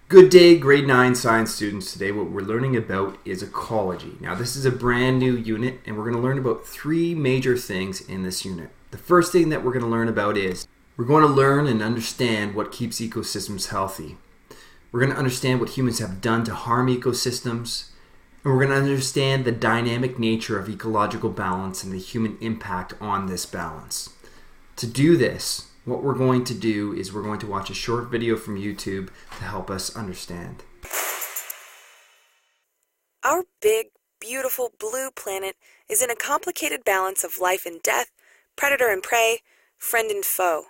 Good day, grade 9 science students. Today what we're learning about is ecology. Now this is a brand new unit and we're going to learn about three major things in this unit. The first thing that we're going to learn about is we're going to learn and understand what keeps ecosystems healthy. We're going to understand what humans have done to harm ecosystems, and we're going to understand the dynamic nature of ecological balance and the human impact on this balance. To do this, what we're going to do is we're going to watch a short video from YouTube to help us understand. Our big, beautiful blue planet is in a complicated balance of life and death, predator and prey, friend and foe.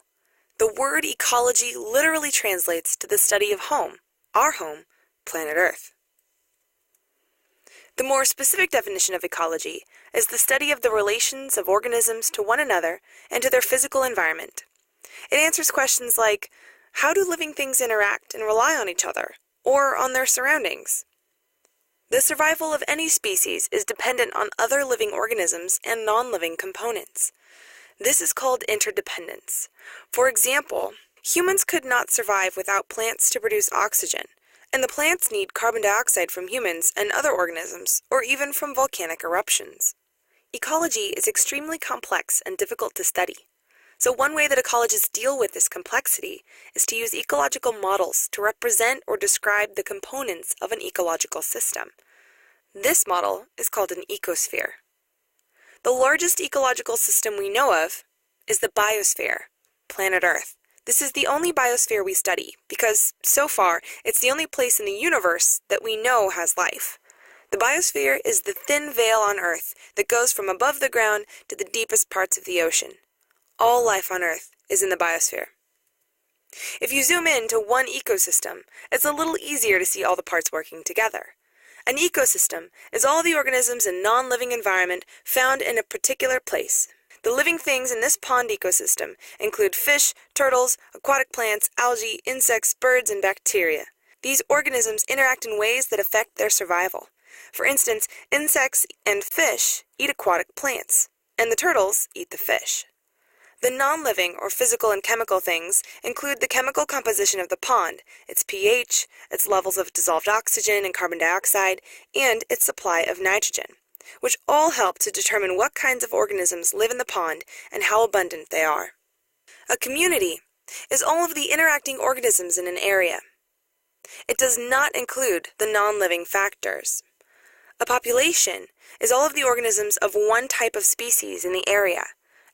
The word ecology literally translates to the study of home, our home, planet Earth. The more specific definition of ecology is the study of the relations of organisms to one another and to their physical environment. It answers questions like, how do living things interact and rely on each other, or on their surroundings? The survival of any species is dependent on other living organisms and non-living components. This is called interdependence. For example, humans could not survive without plants to produce oxygen, and the plants need carbon dioxide from humans and other organisms, or even from volcanic eruptions. Ecology is extremely complex and difficult to study. So one way that ecologists deal with this complexity is to use ecological models to represent or describe the components of an ecological system. This model is called an ecosphere. The largest ecological system we know of is the biosphere, planet Earth. This is the only biosphere we study because, so far, it's the only place in the universe that we know has life. The biosphere is the thin veil on Earth that goes from above the ground to the deepest parts of the ocean. All life on Earth is in the biosphere. If you zoom in to one ecosystem, it's a little easier to see all the parts working together. An ecosystem is all the organisms and non-living environment found in a particular place. The living things in this pond ecosystem include fish, turtles, aquatic plants, algae, insects, birds, and bacteria. These organisms interact in ways that affect their survival. For instance, insects and fish eat aquatic plants, and the turtles eat the fish. The non-living or physical and chemical things include the chemical composition of the pond, its pH, its levels of dissolved oxygen and carbon dioxide, and its supply of nitrogen, which all help to determine what kinds of organisms live in the pond and how abundant they are. A community is all of the interacting organisms in an area. It does not include the non-living factors. A population is all of the organisms of one type of species in the area,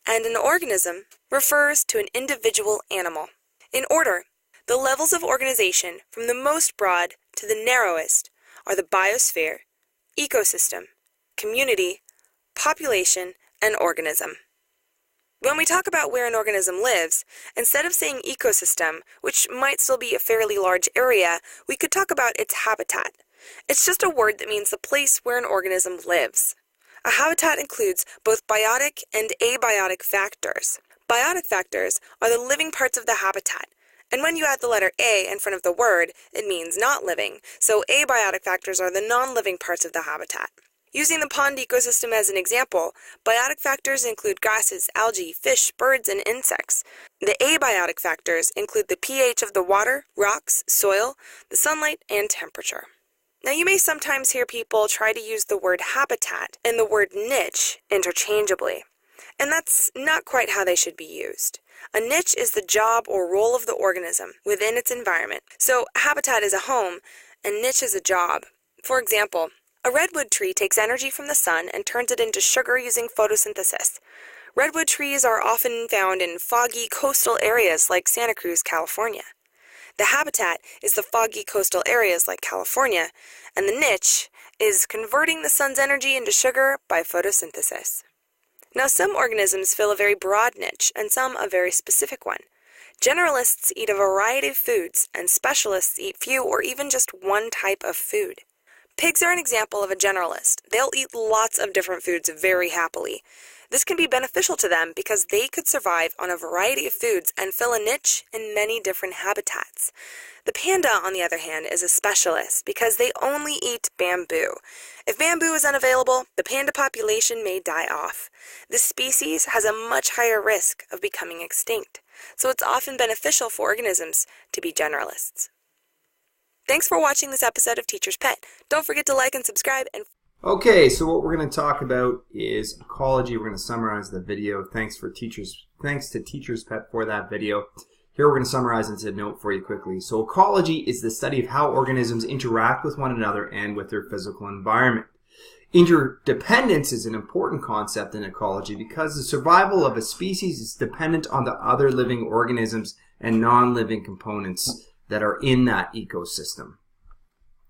and an organism refers to an individual animal. In order, the levels of organization from the most broad to the narrowest are the biosphere, ecosystem, community, population, and organism. When we talk about where an organism lives, instead of saying ecosystem, which might still be a fairly large area, we could talk about its habitat. It's just a word that means the place where an organism lives. A habitat includes both biotic and abiotic factors. Biotic factors are the living parts of the habitat, and when you add the letter A in front of the word, it means not living, so abiotic factors are the non-living parts of the habitat. Using the pond ecosystem as an example, biotic factors include grasses, algae, fish, birds, and insects. The abiotic factors include the pH of the water, rocks, soil, the sunlight, and temperature. Now, you may sometimes hear people try to use the word habitat and the word niche interchangeably, and that's not quite how they should be used. A niche is the job or role of the organism within its environment. So, habitat is a home, and niche is a job. For example, a redwood tree takes energy from the sun and turns it into sugar using photosynthesis. Redwood trees are often found in foggy coastal areas like Santa Cruz, California. The habitat is the foggy coastal areas like California, and the niche is converting the sun's energy into sugar by photosynthesis. Now, some organisms fill a very broad niche, and some a very specific one. Generalists eat a variety of foods, and specialists eat few or even just one type of food. Pigs are an example of a generalist. They'll eat lots of different foods very happily. This can be beneficial to them because they could survive on a variety of foods and fill a niche in many different habitats. The panda, on the other hand, is a specialist because they only eat bamboo. If bamboo is unavailable, the panda population may die off. This species has a much higher risk of becoming extinct, so it's often beneficial for organisms to be generalists. Thanks for watching this episode of Teacher's Pet. Don't forget to like and subscribe. And Okay, so what we're going to talk about is ecology. We're going to summarize the video. Thanks to Teacher's Pet for that video. Here we're going to summarize into a note for you quickly. So ecology is the study of how organisms interact with one another and with their physical environment. Interdependence is an important concept in ecology because the survival of a species is dependent on the other living organisms and non-living components that are in that ecosystem.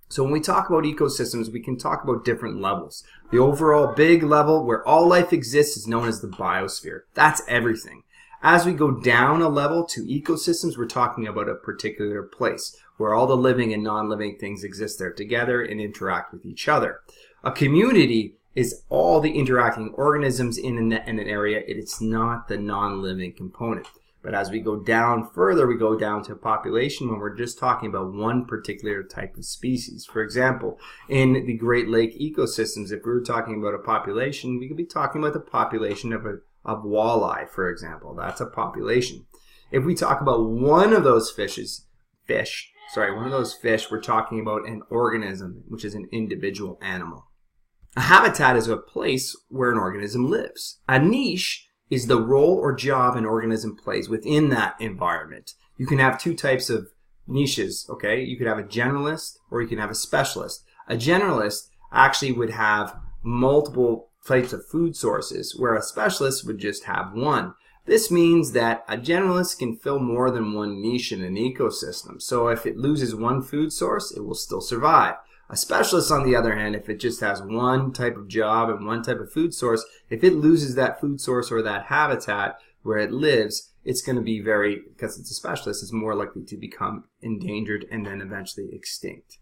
So when we talk about ecosystems, we can talk about different levels. The overall big level where all life exists is known as the biosphere. That's everything. As we go down a level to ecosystems, we're talking about a particular place where all the living and non-living things exist there together and interact with each other. A community is all the interacting organisms in an area. It's not the non-living component. But as we go down further, we go down to population when we're just talking about one particular type of species. For example, in the Great Lake ecosystems, if we were talking about a population, we could be talking about the population of walleye, for example. That's a population. If we talk about one of those fish, we're talking about an organism, which is an individual animal. A habitat is a place where an organism lives. A niche is the role or job an organism plays within that environment. You can have two types of niches, okay? You could have a generalist or you can have a specialist. A generalist actually would have multiple types of food sources, where a specialist would just have one. This means that a generalist can fill more than one niche in an ecosystem. So if it loses one food source, it will still survive. A specialist, on the other hand, if it just has one type of job and one type of food source, if it loses that food source or that habitat where it lives, it's going to be because it's a specialist, it's more likely to become endangered and then eventually extinct.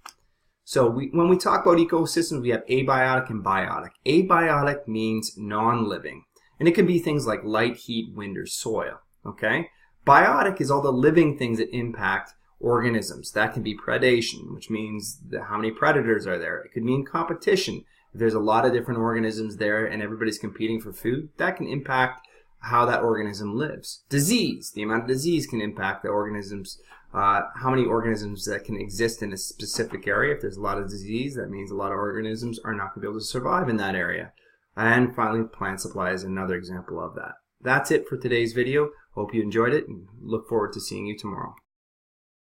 So when we talk about ecosystems, we have abiotic and biotic. Abiotic means non-living, and it could be things like light, heat, wind, or soil. Okay? Biotic is all the living things that impact organisms. That can be predation, which means how many predators are there. It could mean competition. If there's a lot of different organisms there and everybody's competing for food, that can impact how that organism lives. Disease. The amount of disease can impact the organisms, how many organisms that can exist in a specific area. If there's a lot of disease, that means a lot of organisms are not going to be able to survive in that area. And finally, plant supply is another example of that. That's it for today's video. Hope you enjoyed it and look forward to seeing you tomorrow.